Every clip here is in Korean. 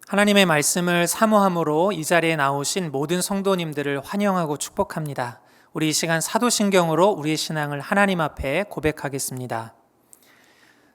하나님의 말씀을 사모함으로 이 자리에 나오신 모든 성도님들을 환영하고 축복합니다. 우리 이 시간 사도신경으로 우리의 신앙을 하나님 앞에 고백하겠습니다.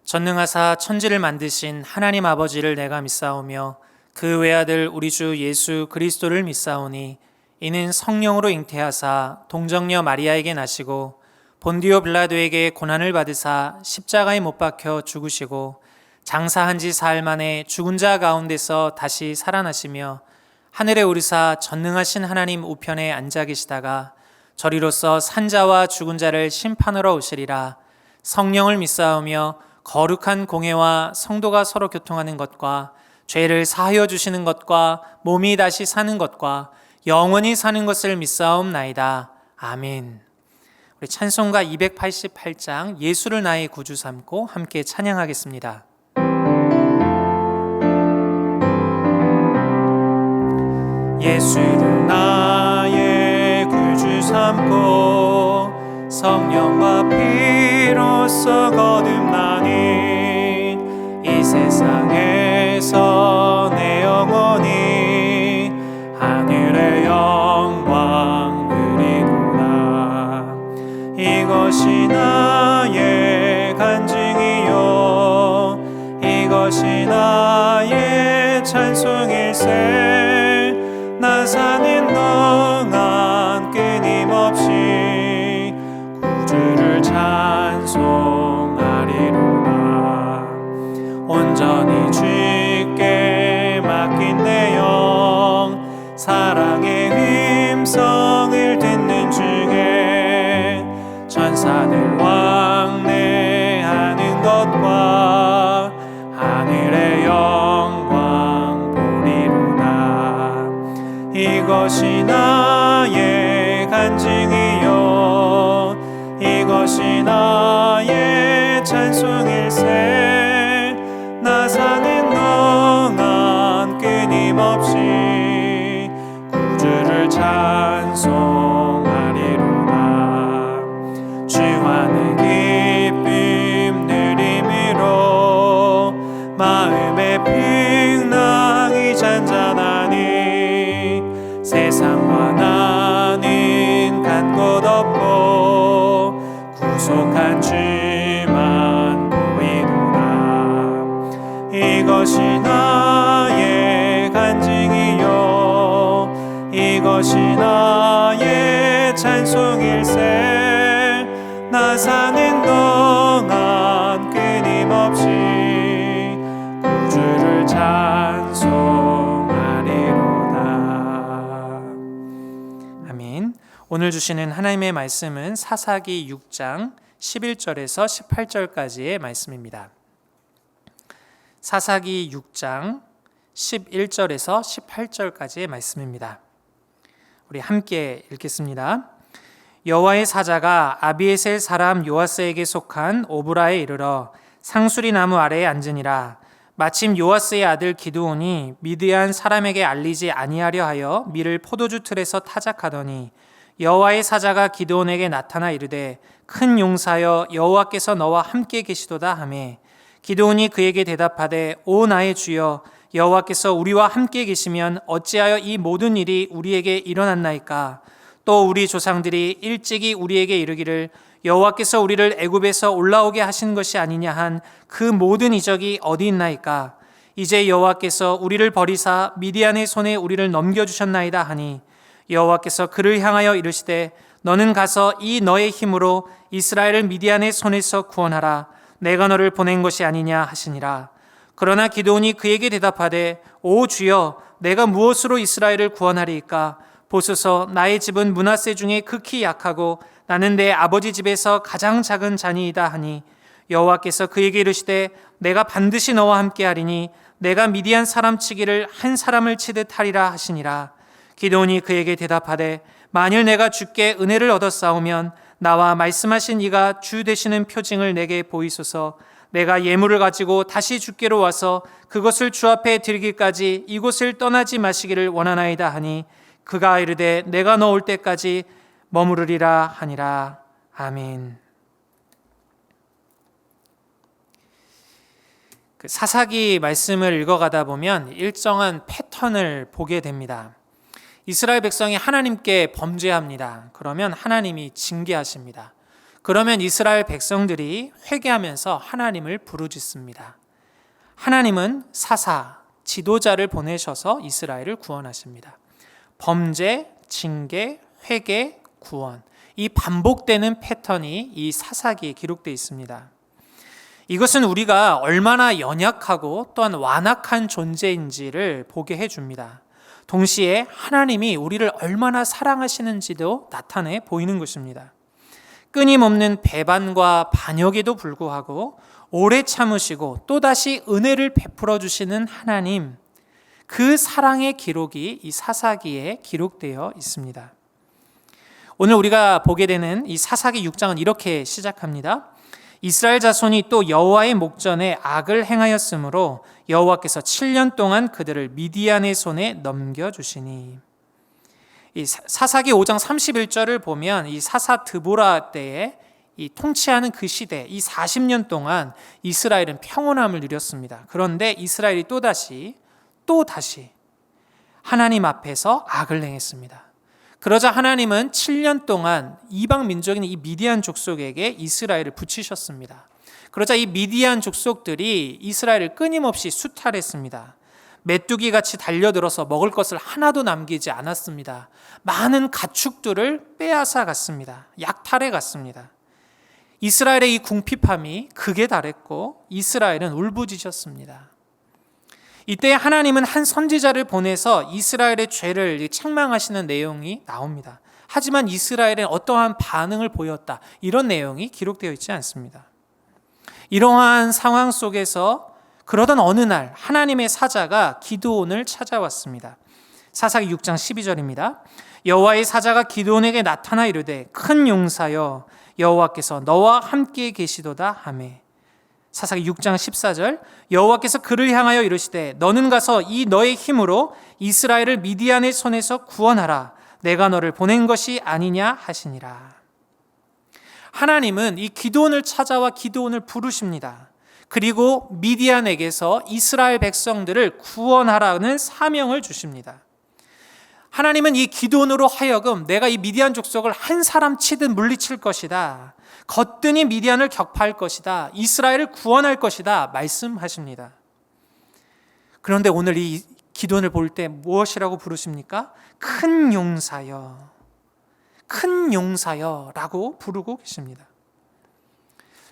전능하사 천지를 만드신 하나님 아버지를 내가 믿사오며 그 외아들 우리 주 예수 그리스도를 믿사오니 이는 성령으로 잉태하사 동정녀 마리아에게 나시고 본디오 빌라도에게 고난을 받으사 십자가에 못 박혀 죽으시고 장사한 지 사흘 만에 죽은 자 가운데서 다시 살아나시며 하늘에 오르사 전능하신 하나님 우편에 앉아 계시다가 저리로서 산자와 죽은 자를 심판하러 오시리라. 성령을 믿사오며 거룩한 공회와 성도가 서로 교통하는 것과 죄를 사하여 주시는 것과 몸이 다시 사는 것과 영원히 사는 것을 믿사옵나이다. 아멘. 우리 찬송가 288장 예수를 나의 구주 삼고 함께 찬양하겠습니다. 예수를 나의 구주 삼고 성령과 피로써 거듭나니 이 세상에서 내 영혼이 하늘의 영광 누리도다. 이것이 나의 간증이요 이것이 나의 찬송일세. 나 사는 동안 끊임없이 구주를 찬송하리로다. 온전히 주께 맡긴 내 영 사랑의 음성을 듣는 중에 천사들 왕래하는 것과 하늘의 영광 보리로다. 이것이 나의 간증이요 이것이 나의 찬송일세. 나 사는 동안 끊임없이 구주를 찬송하리로다. 주와는 기쁨 누림으로 마음의 풍랑이 잔잔하니 세상과 나는 간 곳 없고 구속한 주만 보이도다. 이것이 나의 간증이요 이것이 나의 찬송일세. 나 사는 동안 끊임없이 구주를 찬송하리로다. 아멘. 오늘 주시는 하나님의 말씀은 사사기 6장 11절에서 18절까지의 말씀입니다. 사사기 6장 11절에서 18절까지의 말씀입니다. 우리 함께 읽겠습니다. 여호와의 사자가 아비에셀 사람 요아스에게 속한 오브라에 이르러 상수리 나무 아래에 앉으니라. 마침 요아스의 아들 기드온이 미드얀 사람에게 알리지 아니하려 하여 밀을 포도주 틀에서 타작하더니 여호와의 사자가 기드온에게 나타나 이르되 큰 용사여 여호와께서 너와 함께 계시도다 하매 기드온이 그에게 대답하되 오 나의 주여 여호와께서 우리와 함께 계시면 어찌하여 이 모든 일이 우리에게 일어났나이까. 또 우리 조상들이 일찍이 우리에게 이르기를 여호와께서 우리를 애굽에서 올라오게 하신 것이 아니냐 한 그 모든 이적이 어디 있나이까. 이제 여호와께서 우리를 버리사 미디안의 손에 우리를 넘겨주셨나이다 하니 여호와께서 그를 향하여 이르시되 너는 가서 이 너의 힘으로 이스라엘을 미디안의 손에서 구원하라. 내가 너를 보낸 것이 아니냐 하시니라. 그러나 기드온이 그에게 대답하되 오 주여 내가 무엇으로 이스라엘을 구원하리이까. 보소서 나의 집은 므낫세 중에 극히 약하고 나는 내 아버지 집에서 가장 작은 자니이다 하니 여호와께서 그에게 이르시되 내가 반드시 너와 함께하리니 내가 미디안 사람 치기를 한 사람을 치듯 하리라 하시니라. 기드온이 그에게 대답하되 만일 내가 주께 은혜를 얻었사오면 나와 말씀하신 이가 주 되시는 표징을 내게 보이소서. 내가 예물을 가지고 다시 주께로 와서 그것을 주 앞에 드리기까지 이곳을 떠나지 마시기를 원하나이다 하니 그가 이르되 내가 너 올 때까지 머무르리라 하니라. 아멘. 사사기 말씀을 읽어가다 보면 일정한 패턴을 보게 됩니다. 이스라엘 백성이 하나님께 범죄합니다. 그러면 하나님이 징계하십니다. 그러면 이스라엘 백성들이 회개하면서 하나님을 부르짖습니다. 하나님은 사사, 지도자를 보내셔서 이스라엘을 구원하십니다. 범죄, 징계, 회개, 구원. 이 반복되는 패턴이 이 사사기에 기록되어 있습니다. 이것은 우리가 얼마나 연약하고 또한 완악한 존재인지를 보게 해줍니다. 동시에 하나님이 우리를 얼마나 사랑하시는지도 나타내 보이는 것입니다. 끊임없는 배반과 반역에도 불구하고 오래 참으시고 또다시 은혜를 베풀어 주시는 하나님, 그 사랑의 기록이 이 사사기에 기록되어 있습니다. 오늘 우리가 보게 되는 이 사사기 6장은 이렇게 시작합니다. 이스라엘 자손이 또 여호와의 목전에 악을 행하였으므로 여호와께서 7년 동안 그들을 미디안의 손에 넘겨주시니. 이 사사기 5장 31절을 보면 이 사사 드보라 때에 이 통치하는 그 시대, 이 40년 동안 이스라엘은 평온함을 누렸습니다. 그런데 이스라엘이 또다시 하나님 앞에서 악을 행했습니다. 그러자 하나님은 7년 동안 이방 민족인 이 미디안 족속에게 이스라엘을 붙이셨습니다. 그러자 이 미디안 족속들이 이스라엘을 끊임없이 수탈했습니다. 메뚜기 같이 달려들어서 먹을 것을 하나도 남기지 않았습니다. 많은 가축들을 빼앗아 갔습니다. 약탈해 갔습니다. 이스라엘의 이 궁핍함이 극에 달했고 이스라엘은 울부짖었습니다. 이때 하나님은 한 선지자를 보내서 이스라엘의 죄를 책망하시는 내용이 나옵니다. 하지만 이스라엘은 어떠한 반응을 보였다, 이런 내용이 기록되어 있지 않습니다. 이러한 상황 속에서 그러던 어느 날 하나님의 사자가 기드온을 찾아왔습니다. 사사기 6장 12절입니다. 여호와의 사자가 기드온에게 나타나 이르되 큰 용사여 여호와께서 너와 함께 계시도다 하매. 사사기 6장 14절 여호와께서 그를 향하여 이르시되 너는 가서 이 너의 힘으로 이스라엘을 미디안의 손에서 구원하라. 내가 너를 보낸 것이 아니냐 하시니라. 하나님은 이 기드온을 찾아와 기드온을 부르십니다. 그리고 미디안에게서 이스라엘 백성들을 구원하라는 사명을 주십니다. 하나님은 이 기드온으로 하여금 내가 이 미디안 족속을 한 사람 치듯 물리칠 것이다. 거뜬히 미디안을 격파할 것이다. 이스라엘을 구원할 것이다. 말씀하십니다. 그런데 오늘 이 기드온을 볼 때 무엇이라고 부르십니까? 큰 용사여, 큰 용사여 라고 부르고 계십니다.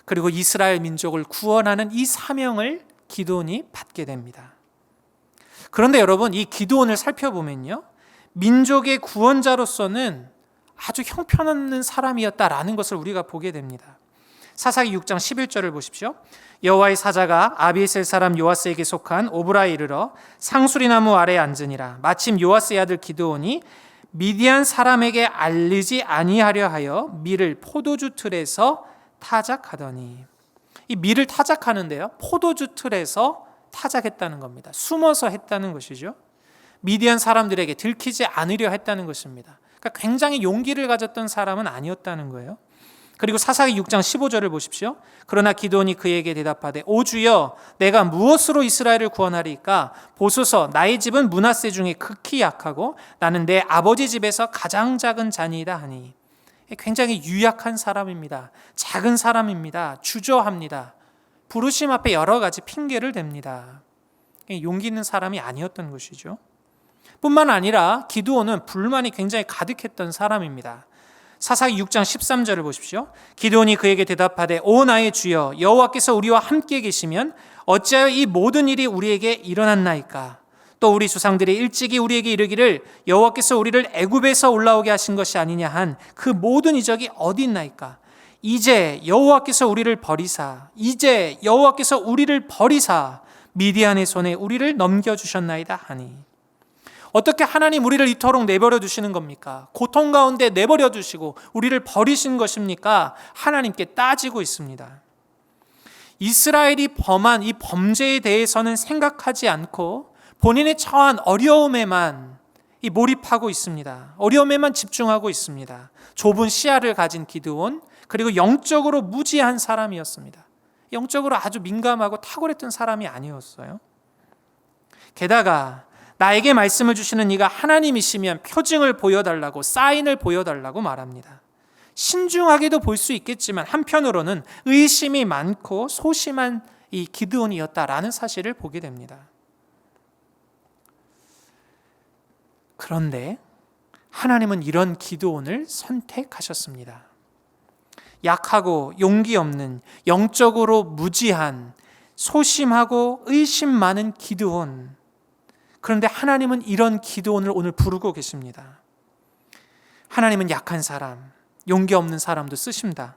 그리고 이스라엘 민족을 구원하는 이 사명을 기드온이 받게 됩니다. 그런데 여러분, 이 기드온을 살펴보면요, 민족의 구원자로서는 아주 형편없는 사람이었다라는 것을 우리가 보게 됩니다. 사사기 6장 11절을 보십시오. 여호와의 사자가 아비에셀 사람 요아스에게 속한 오브라에 이르러 상수리나무 아래에 앉으니라. 마침 요아스의 아들 기드온이 미디안 사람에게 알리지 아니하려 하여 밀을 포도주 틀에서 타작하더니. 이 밀을 타작하는데요, 포도주 틀에서 타작했다는 겁니다. 숨어서 했다는 것이죠. 미디안 사람들에게 들키지 않으려 했다는 것입니다. 그러니까 굉장히 용기를 가졌던 사람은 아니었다는 거예요. 그리고 사사기 6장 15절을 보십시오. 그러나 기드온이 그에게 대답하되 오 주여 내가 무엇으로 이스라엘을 구원하리까? 보소서 나의 집은 므낫세 중에 극히 약하고 나는 내 아버지 집에서 가장 작은 자니이다 하니. 굉장히 유약한 사람입니다. 작은 사람입니다. 주저합니다. 부르심 앞에 여러 가지 핑계를 댑니다. 용기 있는 사람이 아니었던 것이죠. 뿐만 아니라 기드온은 불만이 굉장히 가득했던 사람입니다. 사사기 6장 13절을 보십시오. 기드온이 그에게 대답하되 오 나의 주여 여호와께서 우리와 함께 계시면 어찌하여 이 모든 일이 우리에게 일어났나이까? 또 우리 조상들이 일찍이 우리에게 이르기를 여호와께서 우리를 애굽에서 올라오게 하신 것이 아니냐 한 그 모든 이적이 어디 있나이까? 이제 여호와께서 우리를 버리사 미디안의 손에 우리를 넘겨주셨나이다 하니. 어떻게 하나님 우리를 이토록 내버려 두시는 겁니까? 고통 가운데 내버려 두시고 우리를 버리신 것입니까? 하나님께 따지고 있습니다. 이스라엘이 범한 이 범죄에 대해서는 생각하지 않고 본인의 처한 어려움에만 몰입하고 있습니다. 어려움에만 집중하고 있습니다. 좁은 시야를 가진 기드온, 그리고 영적으로 무지한 사람이었습니다. 영적으로 아주 민감하고 탁월했던 사람이 아니었어요. 게다가 나에게 말씀을 주시는 이가 하나님이시면 표징을 보여달라고, 사인을 보여달라고 말합니다. 신중하게도 볼 수 있겠지만 한편으로는 의심이 많고 소심한 이 기드온이었다라는 사실을 보게 됩니다. 그런데 하나님은 이런 기드온을 선택하셨습니다. 약하고 용기 없는, 영적으로 무지한, 소심하고 의심 많은 기드온. 그런데 하나님은 이런 기드온을 오늘 부르고 계십니다. 하나님은 약한 사람, 용기 없는 사람도 쓰십니다.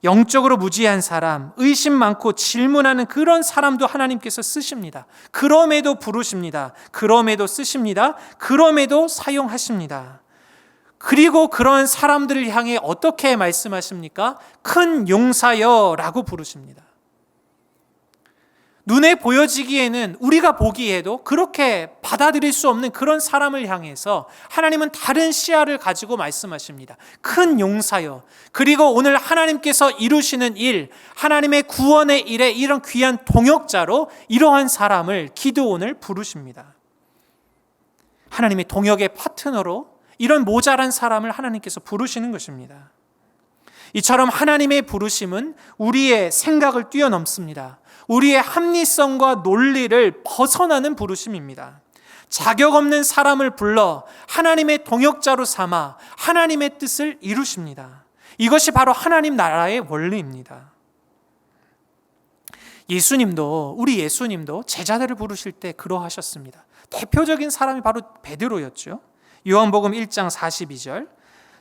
영적으로 무지한 사람, 의심 많고 질문하는 그런 사람도 하나님께서 쓰십니다. 그럼에도 부르십니다. 그럼에도 쓰십니다. 그럼에도 사용하십니다. 그리고 그런 사람들을 향해 어떻게 말씀하십니까? 큰 용사여 라고 부르십니다. 눈에 보여지기에는, 우리가 보기에도 그렇게 받아들일 수 없는 그런 사람을 향해서 하나님은 다른 시야를 가지고 말씀하십니다. 큰 용사여. 그리고 오늘 하나님께서 이루시는 일, 하나님의 구원의 일에 이런 귀한 동역자로 이러한 사람을, 기드온을 부르십니다. 하나님의 동역의 파트너로 이런 모자란 사람을 하나님께서 부르시는 것입니다. 이처럼 하나님의 부르심은 우리의 생각을 뛰어넘습니다. 우리의 합리성과 논리를 벗어나는 부르심입니다. 자격 없는 사람을 불러 하나님의 동역자로 삼아 하나님의 뜻을 이루십니다. 이것이 바로 하나님 나라의 원리입니다. 우리 예수님도 제자들을 부르실 때 그러하셨습니다. 대표적인 사람이 바로 베드로였죠. 요한복음 1장 42절,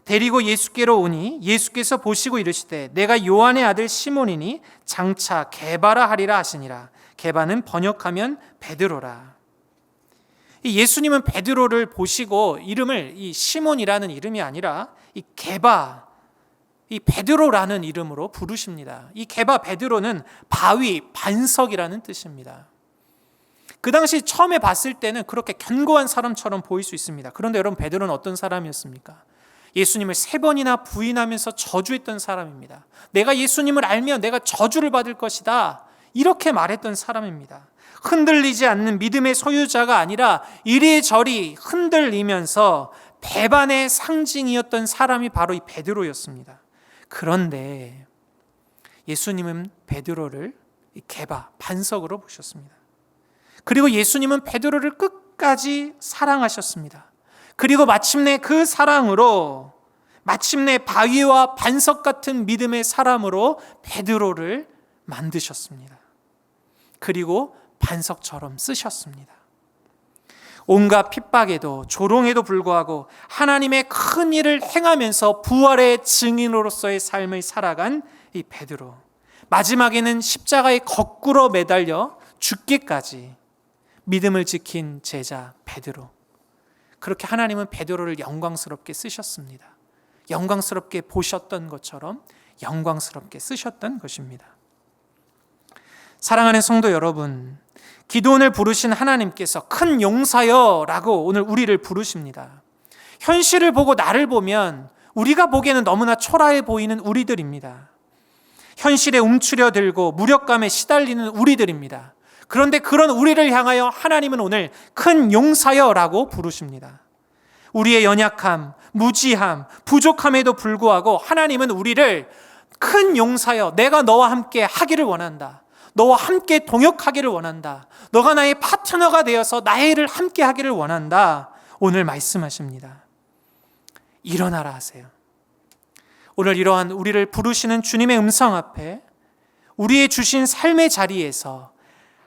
데리고 예수께로 오니 예수께서 보시고 이르시되 내가 요한의 아들 시몬이니 장차 게바라 하리라 하시니라. 게바는 번역하면 베드로라. 예수님은 베드로를 보시고 이름을 이 시몬이라는 이름이 아니라 이 게바, 이 베드로라는 이름으로 부르십니다. 이 게바 베드로는 바위, 반석이라는 뜻입니다. 그 당시 처음에 봤을 때는 그렇게 견고한 사람처럼 보일 수 있습니다. 그런데 여러분, 베드로는 어떤 사람이었습니까? 예수님을 3번이나 부인하면서 저주했던 사람입니다. 내가 예수님을 알면 내가 저주를 받을 것이다, 이렇게 말했던 사람입니다. 흔들리지 않는 믿음의 소유자가 아니라 이리저리 흔들리면서 배반의 상징이었던 사람이 바로 이 베드로였습니다. 그런데 예수님은 베드로를 게바, 반석으로 보셨습니다. 그리고 예수님은 베드로를 끝까지 사랑하셨습니다. 그리고 마침내 그 사랑으로, 마침내 바위와 반석 같은 믿음의 사람으로 베드로를 만드셨습니다. 그리고 반석처럼 쓰셨습니다. 온갖 핍박에도 조롱에도 불구하고 하나님의 큰 일을 행하면서 부활의 증인으로서의 삶을 살아간 이 베드로, 마지막에는 십자가에 거꾸로 매달려 죽기까지 믿음을 지킨 제자 베드로. 그렇게 하나님은 베드로를 영광스럽게 쓰셨습니다. 영광스럽게 보셨던 것처럼 영광스럽게 쓰셨던 것입니다. 사랑하는 성도 여러분, 기드온을 부르신 하나님께서 큰 용사여라고 오늘 우리를 부르십니다. 현실을 보고 나를 보면 우리가 보기에는 너무나 초라해 보이는 우리들입니다. 현실에 움츠려들고 무력감에 시달리는 우리들입니다. 그런데 그런 우리를 향하여 하나님은 오늘 큰 용사여라고 부르십니다. 우리의 연약함, 무지함, 부족함에도 불구하고 하나님은 우리를 큰 용사여, 내가 너와 함께 하기를 원한다. 너와 함께 동역하기를 원한다. 너가 나의 파트너가 되어서 나의 일을 함께 하기를 원한다. 오늘 말씀하십니다. 일어나라 하세요. 오늘 이러한 우리를 부르시는 주님의 음성 앞에 우리의 주신 삶의 자리에서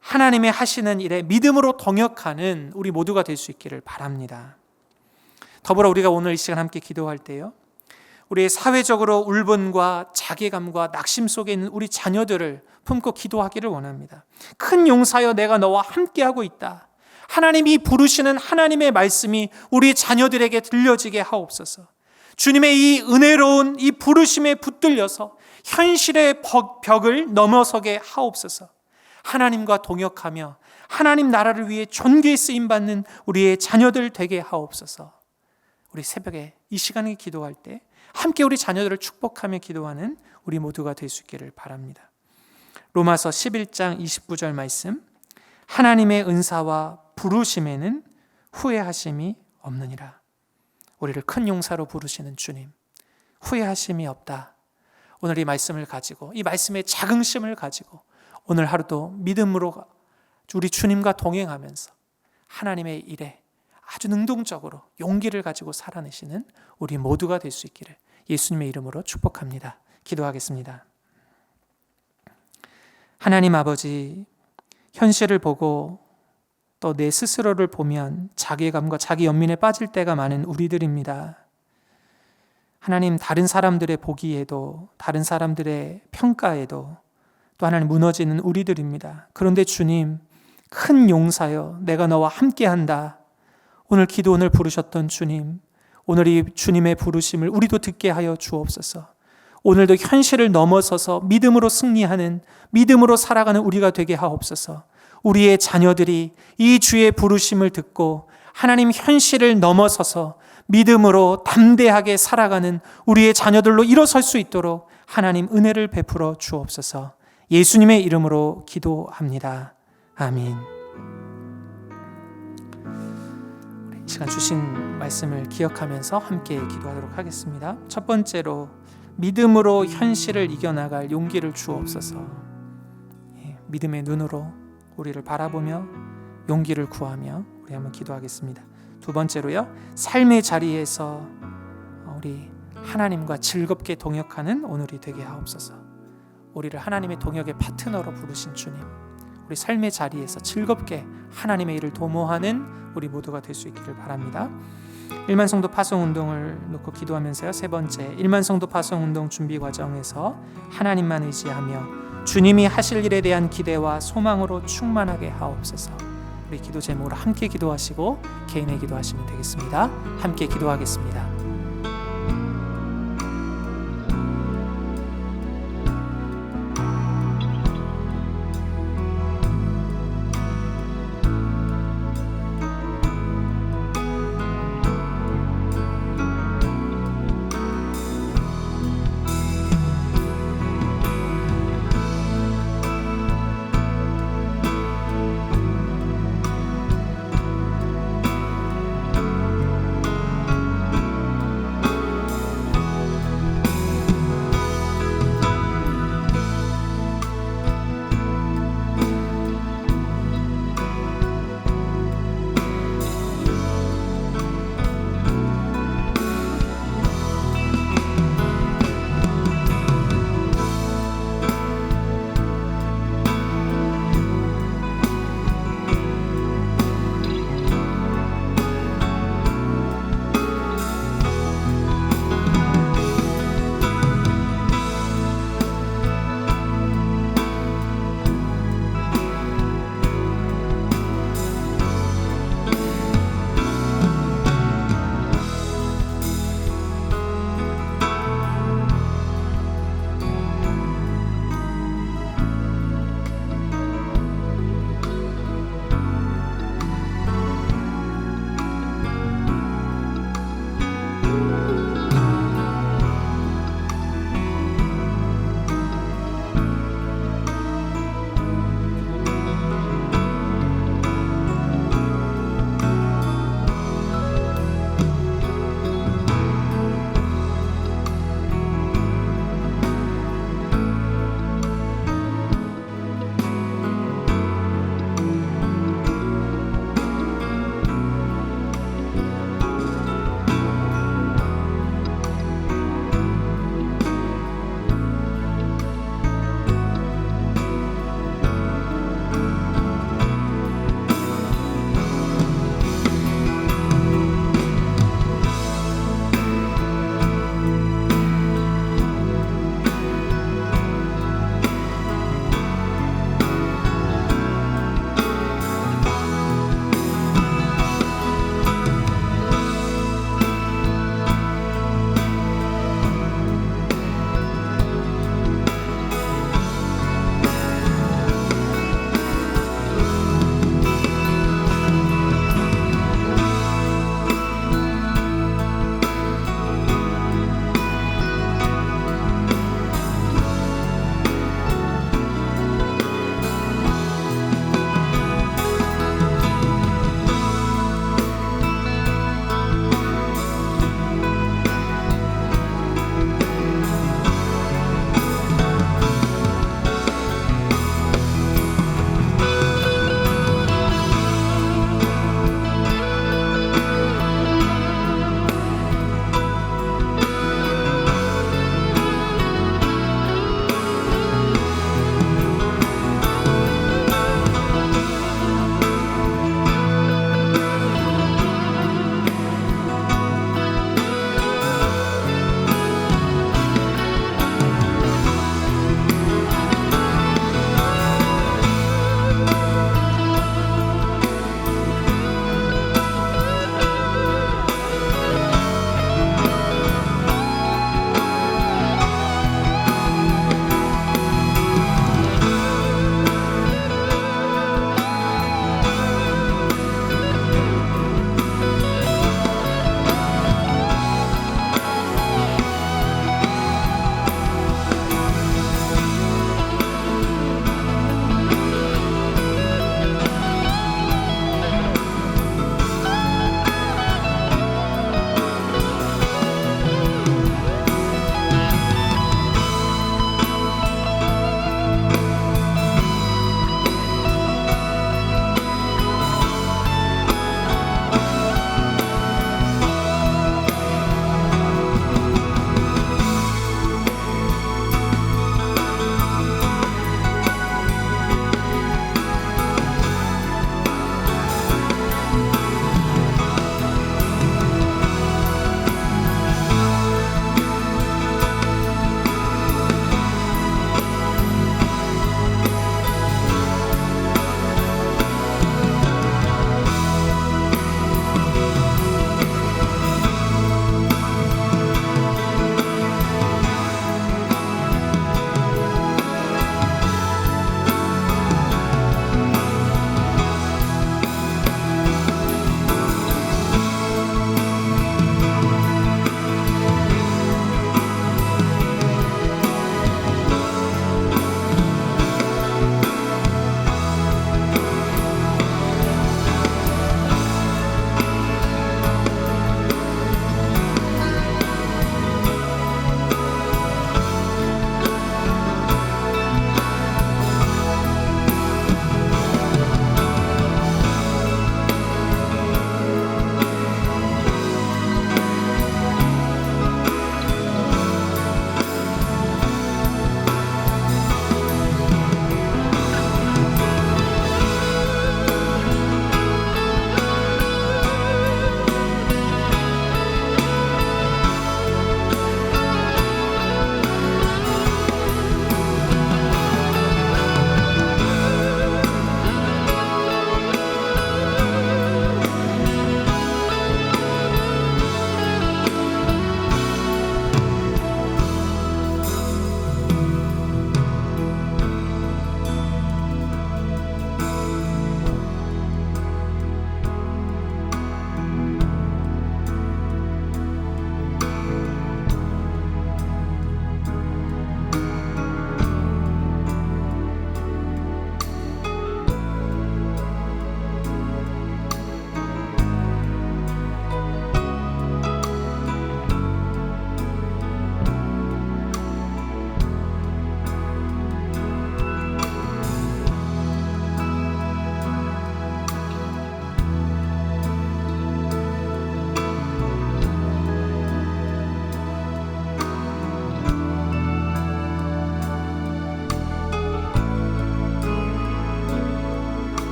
하나님의 하시는 일에 믿음으로 동역하는 우리 모두가 될 수 있기를 바랍니다. 더불어 우리가 오늘 이 시간 함께 기도할 때요, 우리의 사회적으로 울분과 자괴감과 낙심 속에 있는 우리 자녀들을 품고 기도하기를 원합니다. 큰 용사여, 내가 너와 함께하고 있다. 하나님이 부르시는 하나님의 말씀이 우리 자녀들에게 들려지게 하옵소서. 주님의 이 은혜로운 이 부르심에 붙들려서 현실의 벽을 넘어서게 하옵소서. 하나님과 동역하며 하나님 나라를 위해 존귀에 쓰임받는 우리의 자녀들 되게 하옵소서. 우리 새벽에 이 시간에 기도할 때 함께 우리 자녀들을 축복하며 기도하는 우리 모두가 될 수 있기를 바랍니다. 로마서 11장 29절 말씀, 하나님의 은사와 부르심에는 후회하심이 없느니라. 우리를 큰 용사로 부르시는 주님, 후회하심이 없다. 오늘 이 말씀을 가지고, 이 말씀의 자긍심을 가지고 오늘 하루도 믿음으로 우리 주님과 동행하면서 하나님의 일에 아주 능동적으로 용기를 가지고 살아내시는 우리 모두가 될 수 있기를 예수님의 이름으로 축복합니다. 기도하겠습니다. 하나님 아버지, 현실을 보고 또 내 스스로를 보면 자괴감과 자기 연민에 빠질 때가 많은 우리들입니다. 하나님, 다른 사람들의 보기에도, 다른 사람들의 평가에도 또 하나님 무너지는 우리들입니다. 그런데 주님, 큰 용사여, 내가 너와 함께한다. 오늘 기도원을 부르셨던 주님, 오늘 이 주님의 부르심을 우리도 듣게 하여 주옵소서. 오늘도 현실을 넘어서서 믿음으로 승리하는, 믿음으로 살아가는 우리가 되게 하옵소서. 우리의 자녀들이 이 주의 부르심을 듣고 하나님 현실을 넘어서서 믿음으로 담대하게 살아가는 우리의 자녀들로 일어설 수 있도록 하나님 은혜를 베풀어 주옵소서. 예수님의 이름으로 기도합니다. 아멘. 이 시간 주신 말씀을 기억하면서 함께 기도하도록 하겠습니다. 첫 번째로, 믿음으로 현실을 이겨나갈 용기를 주옵소서. 믿음의 눈으로 우리를 바라보며 용기를 구하며 우리 한번 기도하겠습니다. 두 번째로요, 삶의 자리에서 우리 하나님과 즐겁게 동역하는 오늘이 되게 하옵소서. 우리를 하나님의 동역의 파트너로 부르신 주님, 우리 삶의 자리에서 즐겁게 하나님의 일을 도모하는 우리 모두가 될 수 있기를 바랍니다. 1만 성도 파송 운동을 놓고 기도하면서요, 세 번째, 1만 성도 파송 운동 준비 과정에서 하나님만 의지하며 주님이 하실 일에 대한 기대와 소망으로 충만하게 하옵소서. 우리 기도 제목으로 함께 기도하시고 개인의 기도하시면 되겠습니다. 함께 기도하겠습니다.